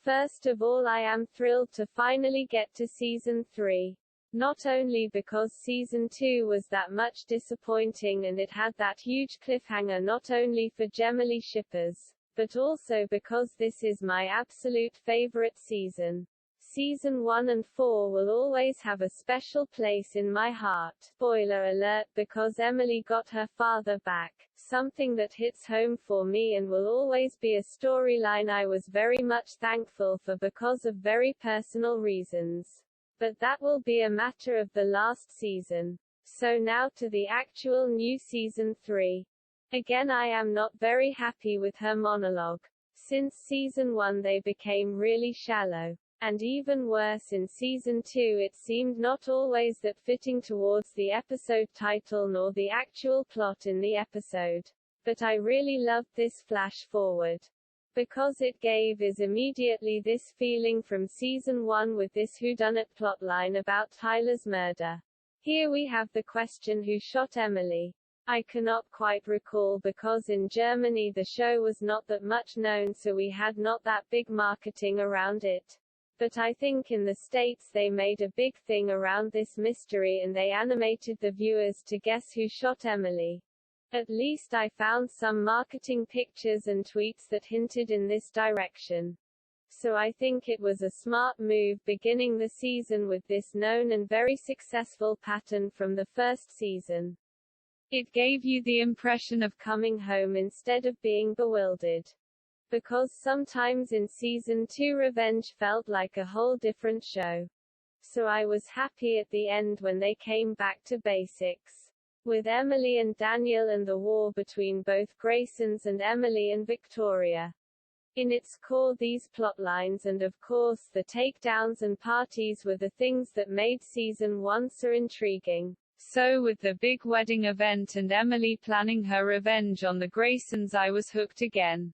First of all, I am thrilled to finally get to season 3. Not only because season 2 was that much disappointing and it had that huge cliffhanger not only for Gemily shippers, but also because this is my absolute favorite season. Season 1 and 4 will always have a special place in my heart. Spoiler alert, because Emily got her father back, something that hits home for me and will always be a storyline I was very much thankful for because of very personal reasons. But that will be a matter of the last season. So now to the actual new season 3. Again, I am not very happy with her monologue. Since season 1 they became really shallow. And even worse in season 2 it seemed not always that fitting towards the episode title nor the actual plot in the episode. But I really loved this flash forward. Because it gave us immediately this feeling from season 1 with this whodunit plotline about Tyler's murder. Here we have the question, who shot Emily? I cannot quite recall because in Germany the show was not that much known, so we had not that big marketing around it. But I think in the States they made a big thing around this mystery and they animated the viewers to guess who shot Emily. At least I found some marketing pictures and tweets that hinted in this direction. So I think it was a smart move beginning the season with this known and very successful pattern from the first season. It gave you the impression of coming home instead of being bewildered. Because sometimes in season 2 revenge felt like a whole different show. So I was happy at the end when they came back to basics. With Emily and Daniel and the war between both Graysons and Emily and Victoria. In its core, these plotlines and of course the takedowns and parties were the things that made season 1 so intriguing. So with the big wedding event and Emily planning her revenge on the Graysons, I was hooked again.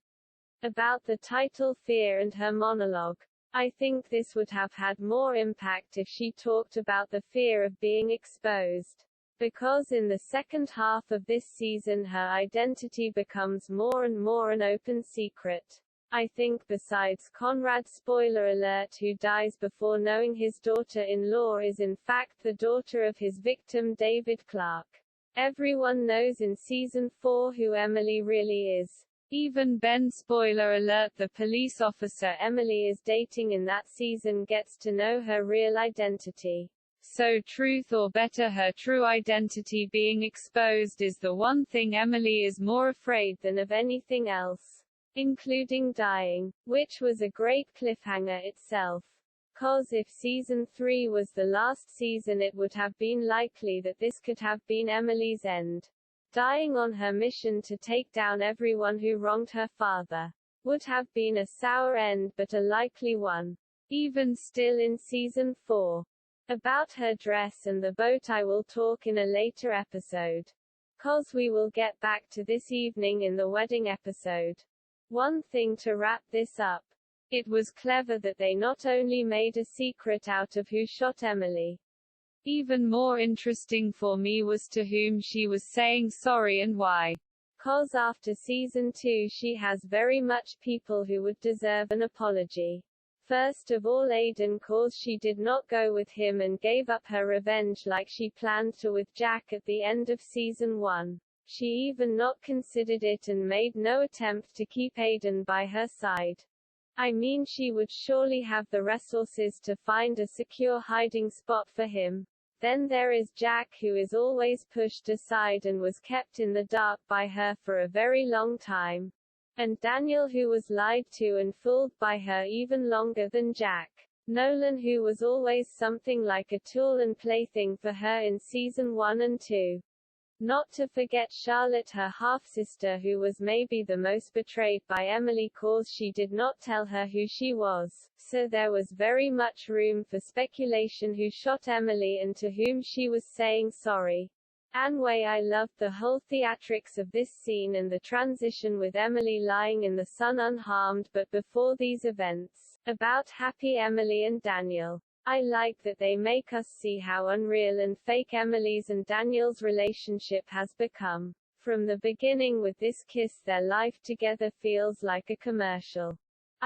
About the title Fear and her monologue. I think this would have had more impact if she talked about the fear of being exposed. Because in the second half of this season her identity becomes more and more an open secret. I think besides Conrad, spoiler alert, who dies before knowing his daughter-in-law is in fact the daughter of his victim David Clarke. Everyone knows in season 4 who Emily really is. Even Ben, spoiler alert, the police officer Emily is dating in that season, gets to know her real identity. So truth, or better her true identity being exposed, is the one thing Emily is more afraid than of anything else. Including dying. Which was a great cliffhanger itself. Cause if season 3 was the last season it would have been likely that this could have been Emily's end. Dying on her mission to take down everyone who wronged her father. Would have been a sour end but a likely one. Even still in season 4. About her dress and the boat I will talk in a later episode. Cause we will get back to this evening in the wedding episode. One thing to wrap this up. It was clever that they not only made a secret out of who shot Emily. Even more interesting for me was to whom she was saying sorry and why. Cause after season 2 she has very much people who would deserve an apology. First of all Aiden, cause she did not go with him and gave up her revenge like she planned to with Jack at the end of season 1. She even not considered it and made no attempt to keep Aiden by her side. I mean, she would surely have the resources to find a secure hiding spot for him. Then there is Jack, who is always pushed aside and was kept in the dark by her for a very long time. And Daniel, who was lied to and fooled by her even longer than Jack. Nolan, who was always something like a tool and plaything for her in season 1 and 2. Not to forget Charlotte, her half-sister, who was maybe the most betrayed by Emily cause she did not tell her who she was, so there was very much room for speculation who shot Emily and to whom she was saying sorry. Anyway, I loved the whole theatrics of this scene and the transition with Emily lying in the sun unharmed. But before these events, about happy Emily and Daniel. I like that they make us see how unreal and fake Emily's and Daniel's relationship has become. From the beginning with this kiss, their life together feels like a commercial.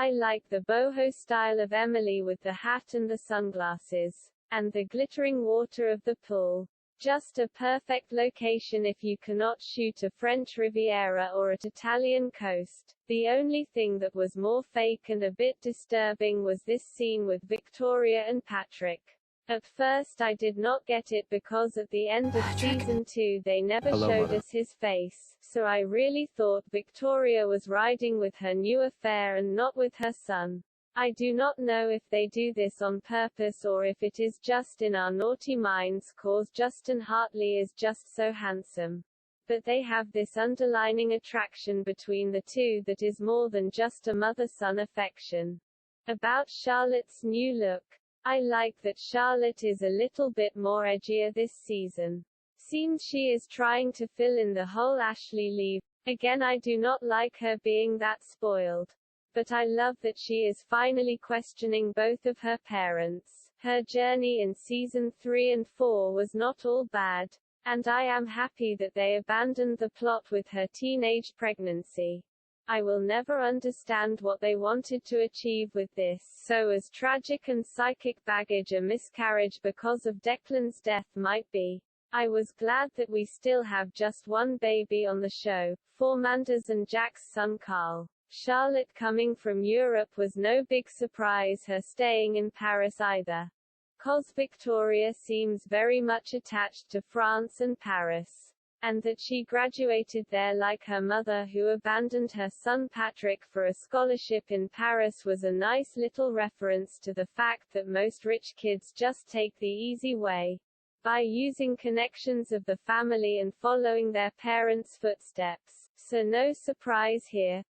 I like the boho style of Emily with the hat and the sunglasses. And the glittering water of the pool. Just a perfect location if you cannot shoot a French Riviera or at Italian coast. The only thing that was more fake and a bit disturbing was this scene with Victoria and Patrick. At first I did not get it because at the end of season 2 they never showed us his face, so I really thought Victoria was riding with her new affair and not with her son. I do not know if they do this on purpose or if it is just in our naughty minds cause Justin Hartley is just so handsome. But they have this underlining attraction between the two that is more than just a mother-son affection. About Charlotte's new look. I like that Charlotte is a little bit more edgier this season. Seems she is trying to fill in the whole Ashley leave. Again, I do not like her being that spoiled. But I love that she is finally questioning both of her parents. Her journey in season 3 and 4 was not all bad. And I am happy that they abandoned the plot with her teenage pregnancy. I will never understand what they wanted to achieve with this. So as tragic and psychic baggage a miscarriage because of Declan's death might be. I was glad that we still have just one baby on the show, Formander's and Jack's son Carl. Charlotte coming from Europe was no big surprise, her staying in Paris either. Cos Victoria seems very much attached to France and Paris. And that she graduated there like her mother who abandoned her son Patrick for a scholarship in Paris was a nice little reference to the fact that most rich kids just take the easy way. By using connections of the family and following their parents' footsteps. So no surprise here.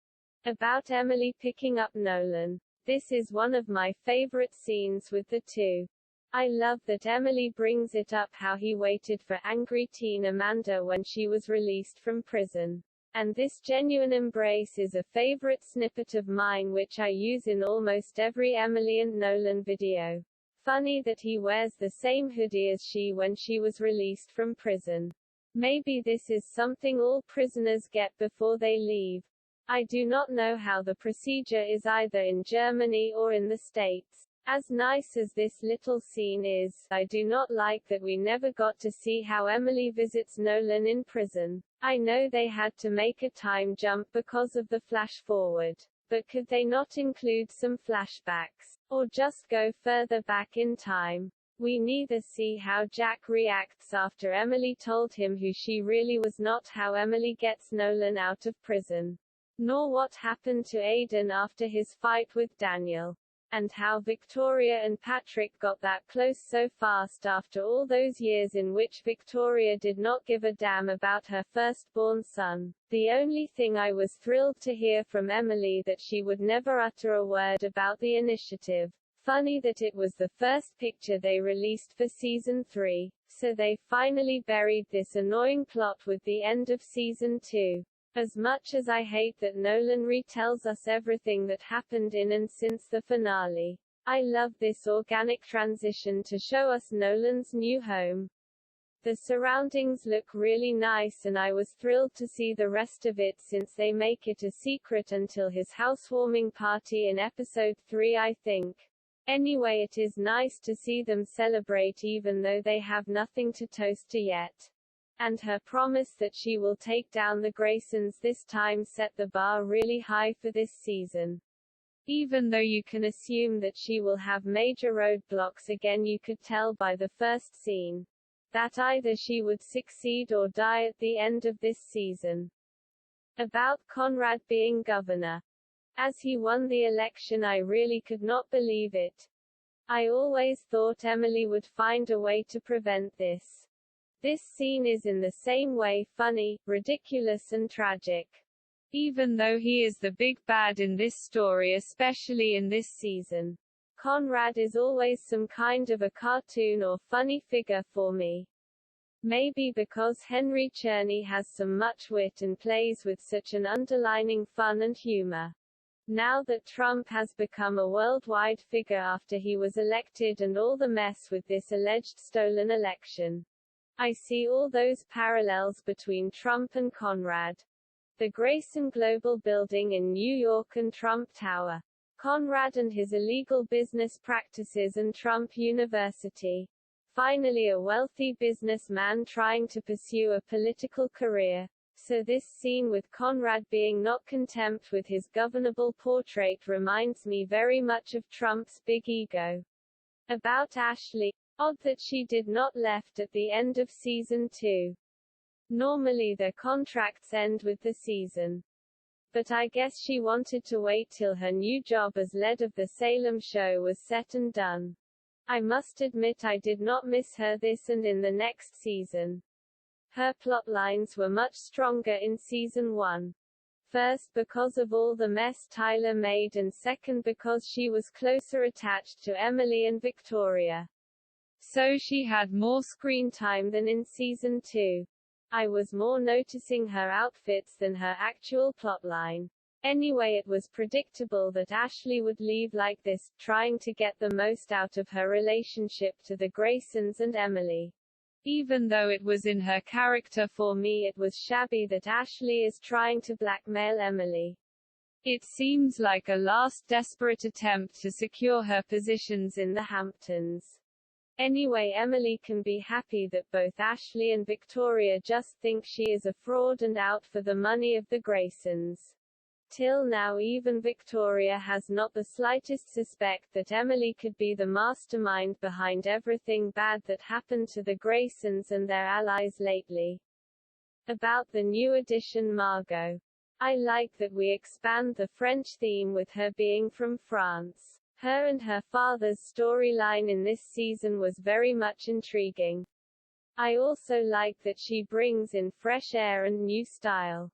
About Emily picking up Nolan. This is one of my favorite scenes with the two. I love that Emily brings it up how he waited for angry teen Amanda when she was released from prison. And this genuine embrace is a favorite snippet of mine which I use in almost every Emily and Nolan video. Funny that he wears the same hoodie as she when she was released from prison. Maybe this is something all prisoners get before they leave. I do not know how the procedure is either in Germany or in the States. As nice as this little scene is, I do not like that we never got to see how Emily visits Nolan in prison. I know they had to make a time jump because of the flash forward. But could they not include some flashbacks? Or just go further back in time? We neither see how Jack reacts after Emily told him who she really was, not how Emily gets Nolan out of prison. Nor what happened to Aiden after his fight with Daniel. And how Victoria and Patrick got that close so fast after all those years in which Victoria did not give a damn about her firstborn son. The only thing I was thrilled to hear from Emily that she would never utter a word about the initiative. Funny that it was the first picture they released for season 3, so they finally buried this annoying plot with the end of season 2. As much as I hate that Nolan retells us everything that happened in and since the finale, I love this organic transition to show us Nolan's new home. The surroundings look really nice and I was thrilled to see the rest of it since they make it a secret until his housewarming party in episode 3 I think. Anyway, it is nice to see them celebrate even though they have nothing to toast to yet. And her promise that she will take down the Graysons this time set the bar really high for this season. Even though you can assume that she will have major roadblocks again, you could tell by the first scene that either she would succeed or die at the end of this season. About Conrad being governor. As he won the election, I really could not believe it. I always thought Emily would find a way to prevent this. This scene is in the same way funny, ridiculous and tragic. Even though he is the big bad in this story, especially in this season. Conrad is always some kind of a cartoon or funny figure for me. Maybe because Henry Czerny has so much wit and plays with such an underlining fun and humor. Now that Trump has become a worldwide figure after he was elected and all the mess with this alleged stolen election. I see all those parallels between Trump and Conrad. The Grayson Global Building in New York and Trump Tower. Conrad and his illegal business practices and Trump University. Finally, a wealthy businessman trying to pursue a political career. So this scene with Conrad being not content with his governable portrait reminds me very much of Trump's big ego. About Ashley. Odd that she did not left at the end of season 2. Normally their contracts end with the season. But I guess she wanted to wait till her new job as lead of the Salem show was set and done. I must admit I did not miss her this and in the next season. Her plotlines were much stronger in season 1. First because of all the mess Tyler made, and second because she was closer attached to Emily and Victoria. So she had more screen time than in season 2. I was more noticing her outfits than her actual plotline. Anyway, it was predictable that Ashley would leave like this, trying to get the most out of her relationship to the Graysons and Emily. Even though it was in her character, for me it was shabby that Ashley is trying to blackmail Emily. It seems like a last desperate attempt to secure her positions in the Hamptons. Anyway, Emily can be happy that both Ashley and Victoria just think she is a fraud and out for the money of the Graysons. Till now even Victoria has not the slightest suspect that Emily could be the mastermind behind everything bad that happened to the Graysons and their allies lately. About the new addition Margaux. I like that we expand the French theme with her being from France. Her and her father's storyline in this season was very much intriguing. I also like that she brings in fresh air and new style.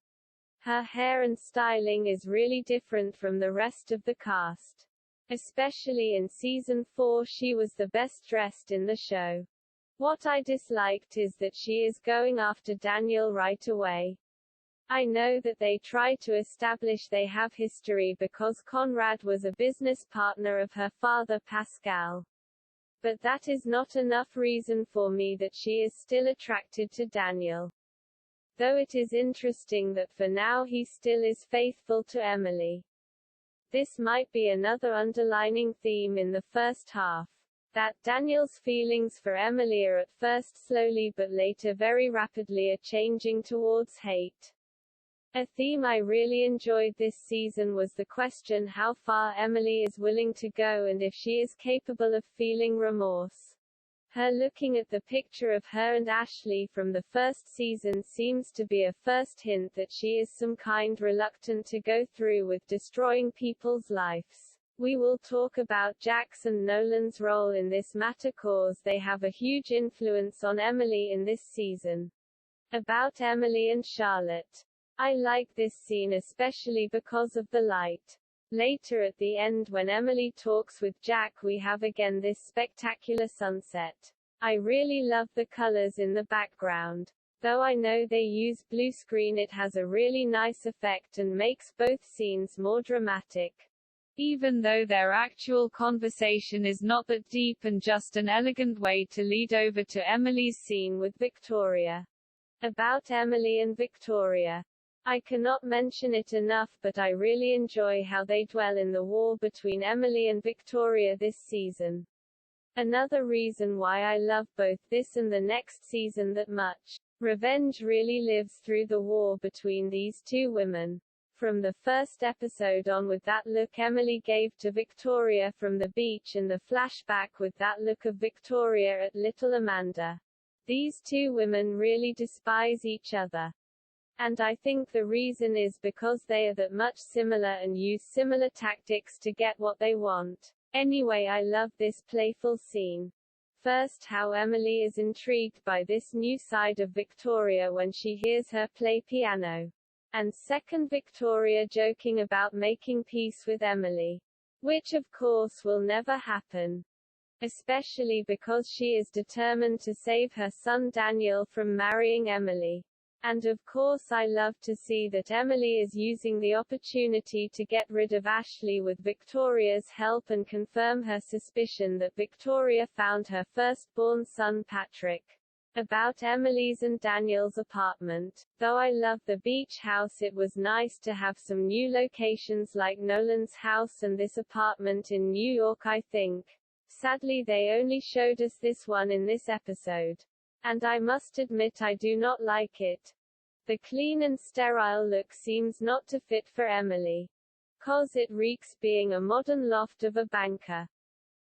Her hair and styling is really different from the rest of the cast. Especially in season 4 she was the best dressed in the show. What I disliked is that she is going after Daniel right away. I know that they try to establish they have history because Conrad was a business partner of her father Pascal. But that is not enough reason for me that she is still attracted to Daniel. Though it is interesting that for now he still is faithful to Emily. This might be another underlining theme in the first half. That Daniel's feelings for Emily are at first slowly but later very rapidly are changing towards hate. A theme I really enjoyed this season was the question how far Emily is willing to go and if she is capable of feeling remorse. Her looking at the picture of her and Ashley from the first season seems to be a first hint that she is some kind reluctant to go through with destroying people's lives. We will talk about Jack's and Nolan's role in this matter cause they have a huge influence on Emily in this season. About Emily and Charlotte. I like this scene especially because of the light. Later at the end when Emily talks with Jack we have again this spectacular sunset. I really love the colors in the background. Though I know they use blue screen, it has a really nice effect and makes both scenes more dramatic. Even though their actual conversation is not that deep and just an elegant way to lead over to Emily's scene with Victoria. About Emily and Victoria. I cannot mention it enough, but I really enjoy how they dwell in the war between Emily and Victoria this season. Another reason why I love both this and the next season that much. Revenge really lives through the war between these two women. From the first episode on with that look Emily gave to Victoria from the beach and the flashback with that look of Victoria at little Amanda. These two women really despise each other. And I think the reason is because they are that much similar and use similar tactics to get what they want. Anyway, I love this playful scene. First, how Emily is intrigued by this new side of Victoria when she hears her play piano. And second, Victoria joking about making peace with Emily. Which of course will never happen. Especially because she is determined to save her son Daniel from marrying Emily. And of course I love to see that Emily is using the opportunity to get rid of Ashley with Victoria's help and confirm her suspicion that Victoria found her firstborn son Patrick. About Emily's and Daniel's apartment. Though I love the beach house, it was nice to have some new locations like Nolan's house and this apartment in New York, I think. Sadly, they only showed us this one in this episode. And I must admit I do not like it. The clean and sterile look seems not to fit for Emily. 'Cause it reeks being a modern loft of a banker.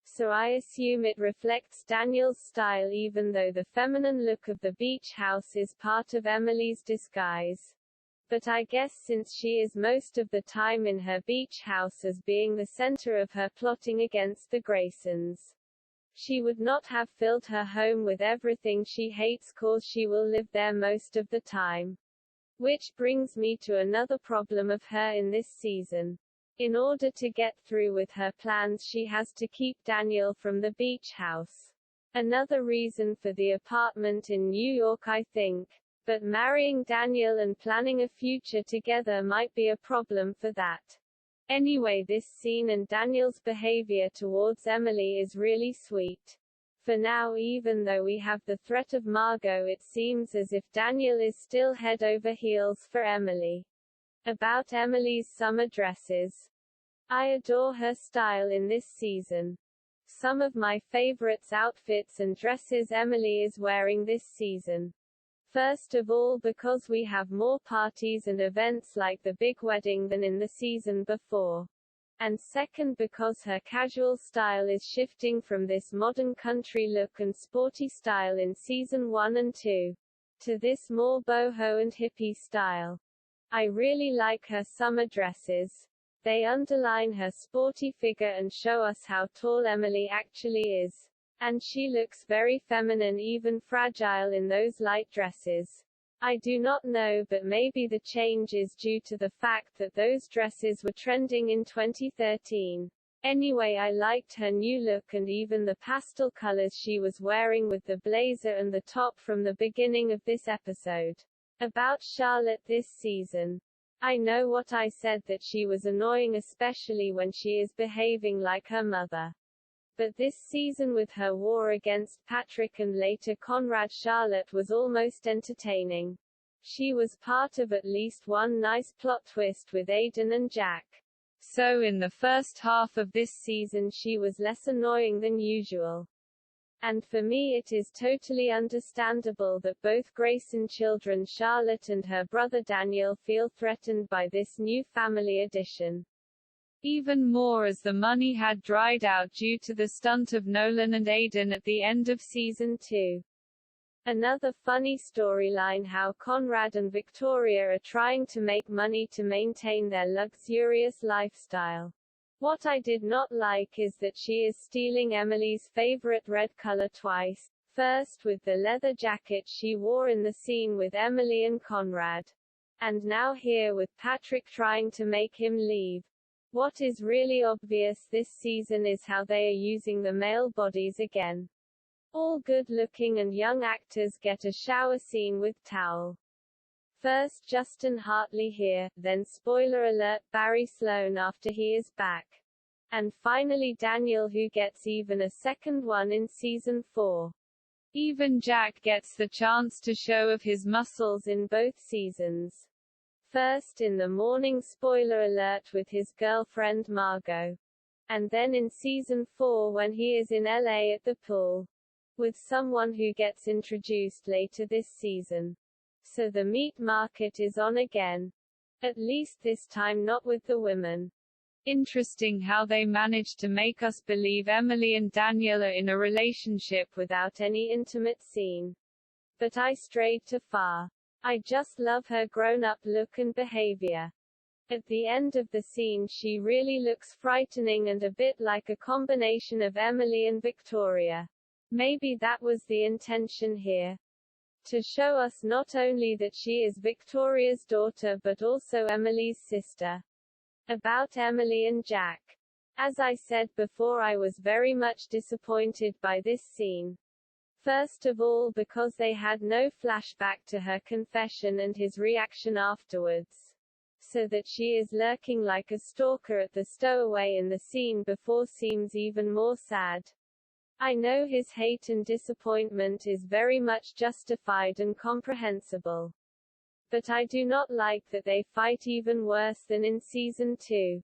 So I assume it reflects Daniel's style, even though the feminine look of the beach house is part of Emily's disguise. But I guess since she is most of the time in her beach house as being the center of her plotting against the Graysons, she would not have filled her home with everything she hates, cause she will live there most of the time. Which brings me to another problem of her in this season. In order to get through with her plans, she has to keep Daniel from the beach house. Another reason for the apartment in New York, I think. But marrying Daniel and planning a future together might be a problem for that. Anyway, this scene and Daniel's behavior towards Emily is really sweet. For now, even though we have the threat of Margaux, it seems as if Daniel is still head over heels for Emily. About Emily's summer dresses. I adore her style in this season. Some of my favorites outfits and dresses Emily is wearing this season. First of all, because we have more parties and events like the big wedding than in the season before. And second, because her casual style is shifting from this modern country look and sporty style in season 1 and 2 to this more boho and hippie style. I really like her summer dresses. They underline her sporty figure and show us how tall Emily actually is. And she looks very feminine, even fragile in those light dresses. I do not know, but maybe the change is due to the fact that those dresses were trending in 2013. Anyway, I liked her new look and even the pastel colors she was wearing with the blazer and the top from the beginning of this episode. About Charlotte this season. I know what I said, that she was annoying, especially when she is behaving like her mother. But this season, with her war against Patrick and later Conrad, Charlotte was almost entertaining. She was part of at least one nice plot twist with Aiden and Jack. So in the first half of this season she was less annoying than usual. And for me it is totally understandable that both Grayson children Charlotte and her brother Daniel feel threatened by this new family addition. Even more as the money had dried out due to the stunt of Nolan and Aiden at the end of season 2. Another funny storyline, how Conrad and Victoria are trying to make money to maintain their luxurious lifestyle. What I did not like is that she is stealing Emily's favorite red color twice. First with the leather jacket she wore in the scene with Emily and Conrad. And now here with Patrick trying to make him leave. What is really obvious this season is how they are using the male bodies again. All good-looking and young actors get a shower scene with towel. First Justin Hartley here, then spoiler alert Barry Sloane after he is back. And finally Daniel, who gets even a second one in season 4. Even Jack gets the chance to show of his muscles in both seasons. First in the morning, spoiler alert, with his girlfriend Margaux. And then in season 4 when he is in LA at the pool. With someone who gets introduced later this season. So the meat market is on again. At least this time not with the women. Interesting how they managed to make us believe Emily and Daniel are in a relationship without any intimate scene. But I strayed too far. I just love her grown-up look and behavior. At the end of the scene she really looks frightening and a bit like a combination of Emily and Victoria. Maybe that was the intention here. To show us not only that she is Victoria's daughter but also Emily's sister. About Emily and Jack. As I said before, I was very much disappointed by this scene. First of all because they had no flashback to her confession and his reaction afterwards. So that she is lurking like a stalker at the stowaway in the scene before seems even more sad. I know his hate and disappointment is very much justified and comprehensible. But I do not like that they fight even worse than in season 2.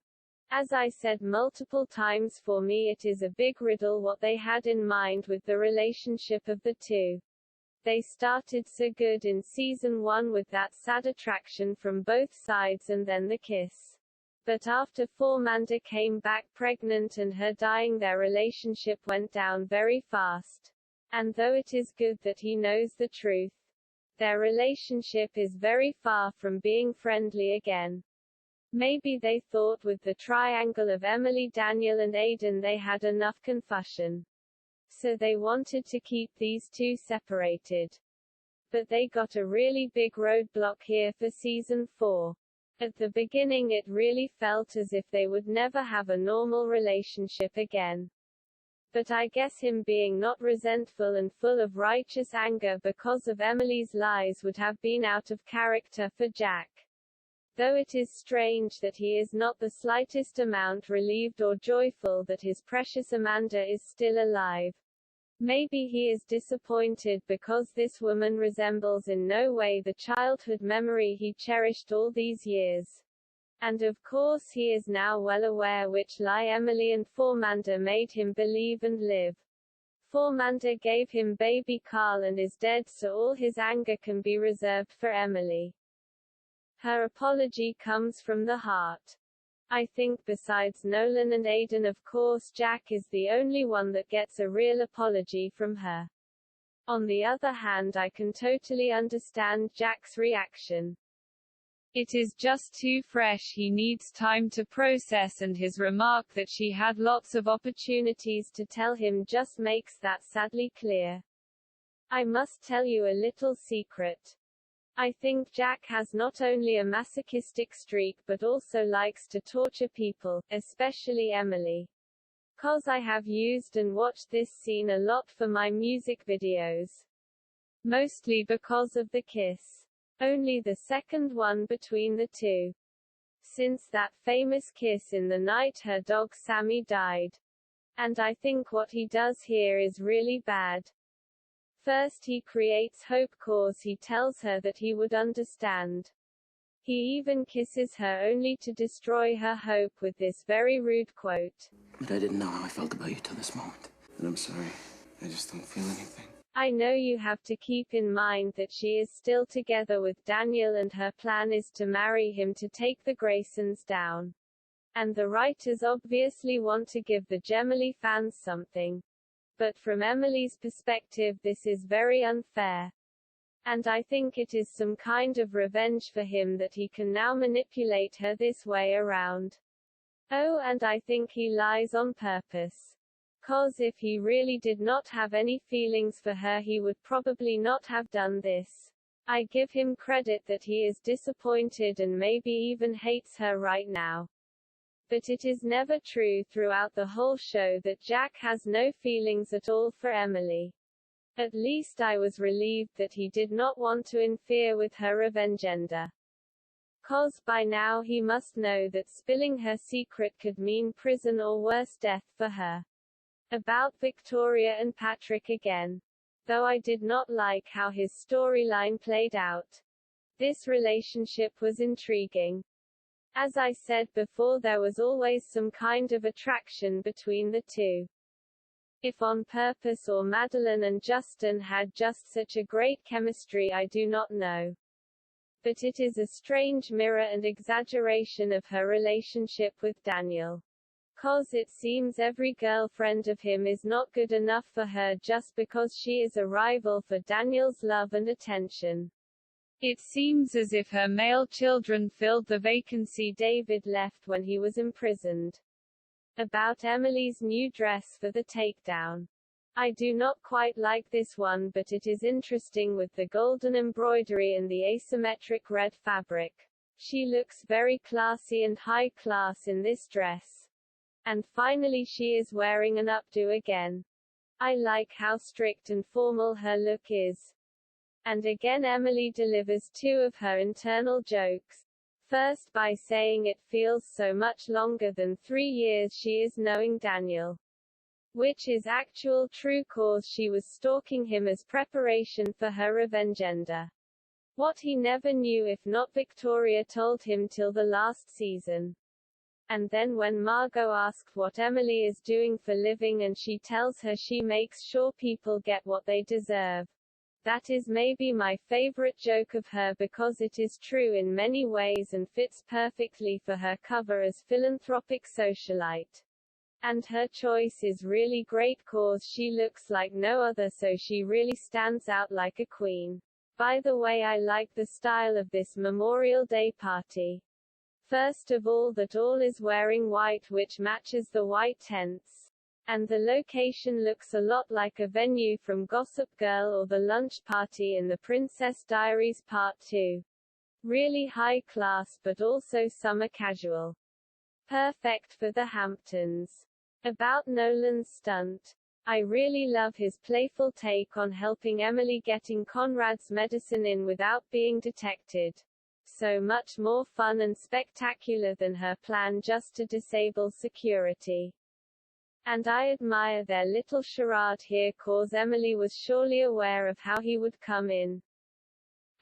As I said multiple times, for me it is a big riddle what they had in mind with the relationship of the two. They started so good in season 1 with that sad attraction from both sides and then the kiss. But after Formanda came back pregnant and her dying, their relationship went down very fast. And though it is good that he knows the truth, their relationship is very far from being friendly again. Maybe they thought with the triangle of Emily, Daniel and Aiden they had enough confusion. So they wanted to keep these two separated. But they got a really big roadblock here for season 4. At the beginning it really felt as if they would never have a normal relationship again. But I guess him being not resentful and full of righteous anger because of Emily's lies would have been out of character for Jack. Though it is strange that he is not the slightest amount relieved or joyful that his precious Amanda is still alive. Maybe he is disappointed because this woman resembles in no way the childhood memory he cherished all these years. And of course he is now well aware which lie Emily and Formanda made him believe and live. Formanda gave him baby Carl and is dead, so all his anger can be reserved for Emily. Her apology comes from the heart. I think besides Nolan and Aiden, of course, Jack is the only one that gets a real apology from her. On the other hand, I can totally understand Jack's reaction. It is just too fresh, he needs time to process, and his remark that she had lots of opportunities to tell him just makes that sadly clear. I must tell you a little secret. I think Jack has not only a masochistic streak but also likes to torture people, especially Emily. 'Cause I have used and watched this scene a lot for my music videos. Mostly because of the kiss. Only the second one between the two. Since that famous kiss in the night her dog Sammy died. And I think what he does here is really bad. First he creates hope cause he tells her that he would understand. He even kisses her only to destroy her hope with this very rude quote. But I didn't know how I felt about you till this moment. And I'm sorry. I just don't feel anything. I know you have to keep in mind that she is still together with Daniel and her plan is to marry him to take the Graysons down. And the writers obviously want to give the Gemily fans something. But from Emily's perspective this is very unfair. And I think it is some kind of revenge for him that he can now manipulate her this way around. Oh, and I think he lies on purpose. 'Cause if he really did not have any feelings for her he would probably not have done this. I give him credit that he is disappointed and maybe even hates her right now. But it is never true throughout the whole show that Jack has no feelings at all for Emily. At least I was relieved that he did not want to interfere with her revengenda. 'Cause by now he must know that spilling her secret could mean prison or worse, death for her. About Victoria and Patrick again. Though I did not like how his storyline played out. This relationship was intriguing. As I said before, there was always some kind of attraction between the two. If on purpose or Madeline and Justin had just such a great chemistry, I do not know. But it is a strange mirror and exaggeration of her relationship with Daniel. 'Cause it seems every girlfriend of him is not good enough for her just because she is a rival for Daniel's love and attention. It seems as if her male children filled the vacancy David left when he was imprisoned. About Emily's new dress for the takedown. I do not quite like this one, but it is interesting with the golden embroidery and the asymmetric red fabric. She looks very classy and high class in this dress. And finally she is wearing an updo again. I like how strict and formal her look is. And again Emily delivers two of her internal jokes. First by saying it feels so much longer than 3 years she is knowing Daniel. which is actual true cause she was stalking him as preparation for her revengenda. What he never knew if not Victoria told him till the last season. And then when Margaux asked what Emily is doing for living and she tells her she makes sure people get what they deserve. That is maybe my favorite joke of her because it is true in many ways and fits perfectly for her cover as philanthropic socialite. And her choice is really great cause she looks like no other, so she really stands out like a queen. By the way, I like the style of this Memorial Day party. First of all, that all is wearing white, which matches the white tents. And the location looks a lot like a venue from Gossip Girl or the lunch party in The Princess Diaries Part 2. Really high class but also summer casual. Perfect for the Hamptons. About Nolan's stunt. I really love his playful take on helping Emily getting Conrad's medicine in without being detected. So much more fun and spectacular than her plan just to disable security. And I admire their little charade here cause Emily was surely aware of how he would come in.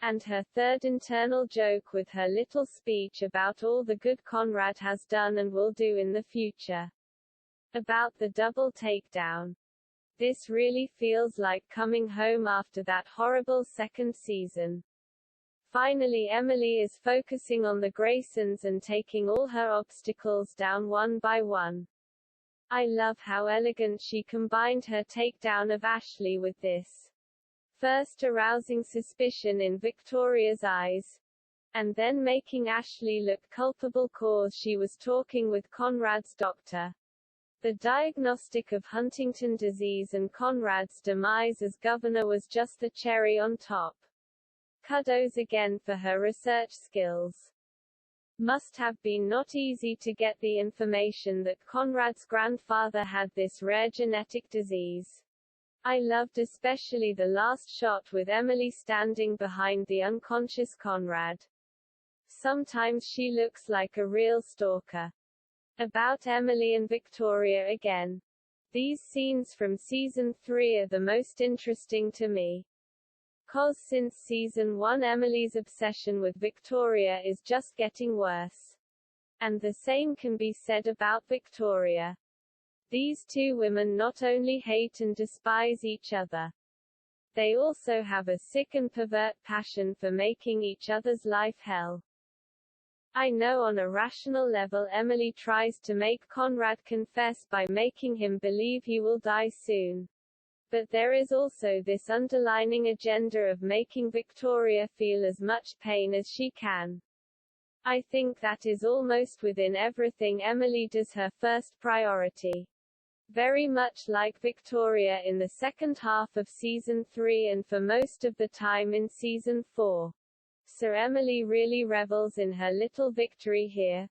And her third internal joke with her little speech about all the good Conrad has done and will do in the future. About the double takedown. This really feels like coming home after that horrible second season. Finally, Emily is focusing on the Graysons and taking all her obstacles down one by one. I love how elegant she combined her takedown of Ashley with this. First arousing suspicion in Victoria's eyes, and then making Ashley look culpable cause she was talking with Conrad's doctor. The diagnostic of Huntington disease and Conrad's demise as governor was just the cherry on top. Kudos again for her research skills. Must have been not easy to get the information that Conrad's grandfather had this rare genetic disease. I loved especially the last shot with Emily standing behind the unconscious Conrad. Sometimes she looks like a real stalker. About Emily and Victoria again. These scenes from season 3 are the most interesting to me. Cause since season 1 Emily's obsession with Victoria is just getting worse. And the same can be said about Victoria. These two women not only hate and despise each other. They also have a sick and pervert passion for making each other's life hell. I know on a rational level Emily tries to make Conrad confess by making him believe he will die soon. But there is also this underlining agenda of making Victoria feel as much pain as she can. I think that is almost within everything Emily does her first priority. Very much like Victoria in the second half of season 3 and for most of the time in season 4. So Emily really revels in her little victory here.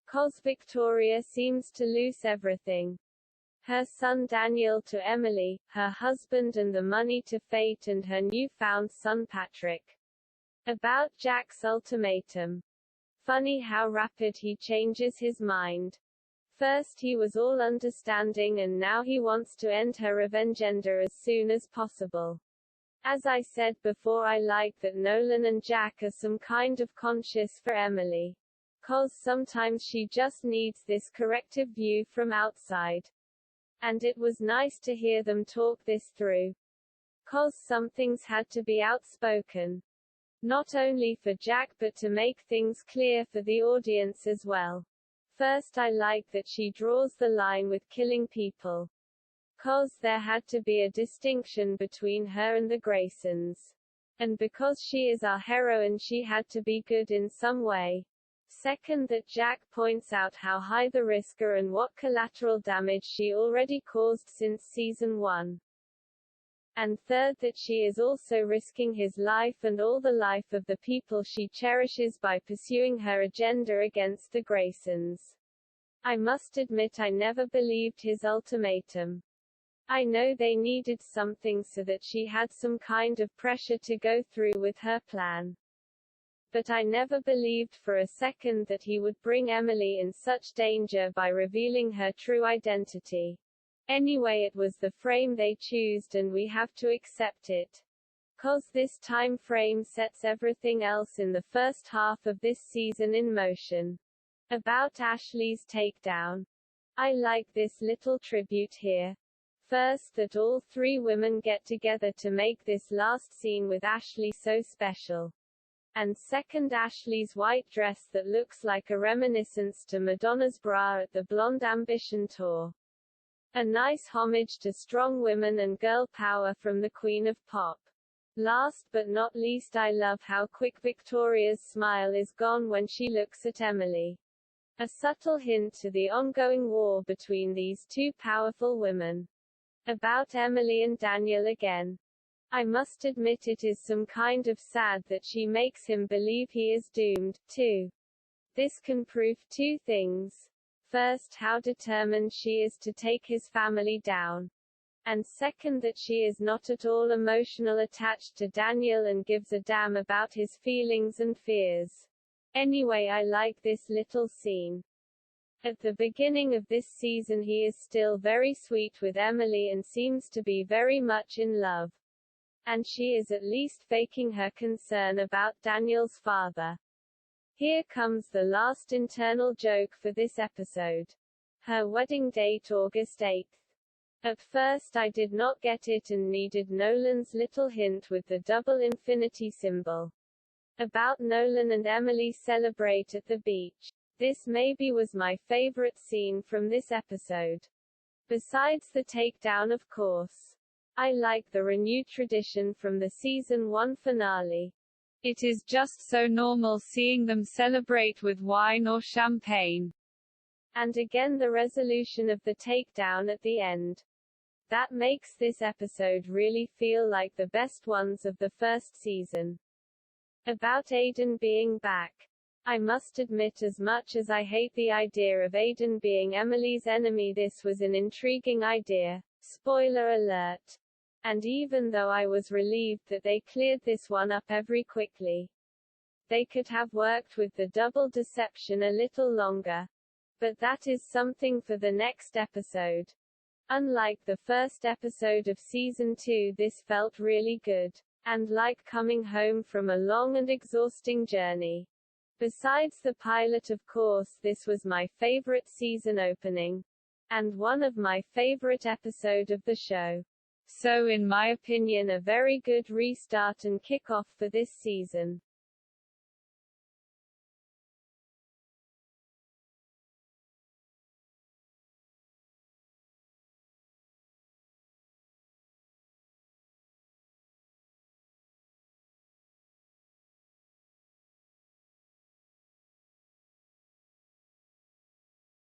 Cause Victoria seems to lose everything. Her son Daniel to Emily, her husband and the money to Fate and her newfound son Patrick. About Jack's ultimatum. Funny how rapid he changes his mind. First he was all understanding and now he wants to end her revengenda as soon as possible. As I said before, I like that Nolan and Jack are some kind of conscious for Emily. Cause sometimes she just needs this corrective view from outside. And it was nice to hear them talk this through. Cause some things had to be outspoken. Not only for Jack but to make things clear for the audience as well. First, I like that she draws the line with killing people. Cause there had to be a distinction between her and the Graysons. And because she is our heroine she had to be good in some way. Second, that Jack points out how high the risk are and what collateral damage she already caused since season 1. And third, that she is also risking his life and all the life of the people she cherishes by pursuing her agenda against the Graysons. I must admit I never believed his ultimatum. I know they needed something so that she had some kind of pressure to go through with her plan. But I never believed for a second that he would bring Emily in such danger by revealing her true identity. Anyway, it was the frame they chose and we have to accept it. 'Cause this time frame sets everything else in the first half of this season in motion. About Ashley's takedown. I like this little tribute here. First, that all three women get together to make this last scene with Ashley so special. And second, Ashley's white dress that looks like a reminiscence to Madonna's bra at the Blonde Ambition tour. A nice homage to strong women and girl power from the Queen of Pop. Last but not least, I love how quick Victoria's smile is gone when she looks at Emily. A subtle hint to the ongoing war between these two powerful women. About Emily and Daniel again. I must admit it is some kind of sad that she makes him believe he is doomed, too. This can prove two things. First, how determined she is to take his family down. And second, that she is not at all emotional attached to Daniel and gives a damn about his feelings and fears. Anyway, I like this little scene. At the beginning of this season he is still very sweet with Emily and seems to be very much in love. And she is at least faking her concern about Daniel's father. Here comes the last internal joke for this episode. Her wedding date August 8th. At first I did not get it and needed Nolan's little hint with the double infinity symbol. About Nolan and Emily celebrate at the beach. This maybe was my favorite scene from this episode. Besides the takedown, of course. I like the renewed tradition from the season 1 finale. It is just so normal seeing them celebrate with wine or champagne. And again the resolution of the takedown at the end. That makes this episode really feel like the best ones of the first season. About Aiden being back. I must admit, as much as I hate the idea of Aiden being Emily's enemy, this was an intriguing idea. Spoiler alert. And even though I was relieved that they cleared this one up very quickly. They could have worked with the double deception a little longer. But that is something for the next episode. Unlike the first episode of season 2, this felt really good. And like coming home from a long and exhausting journey. Besides the pilot, of course, this was my favorite season opening. And one of my favorite episode of the show. So in my opinion, a very good restart and kickoff for this season.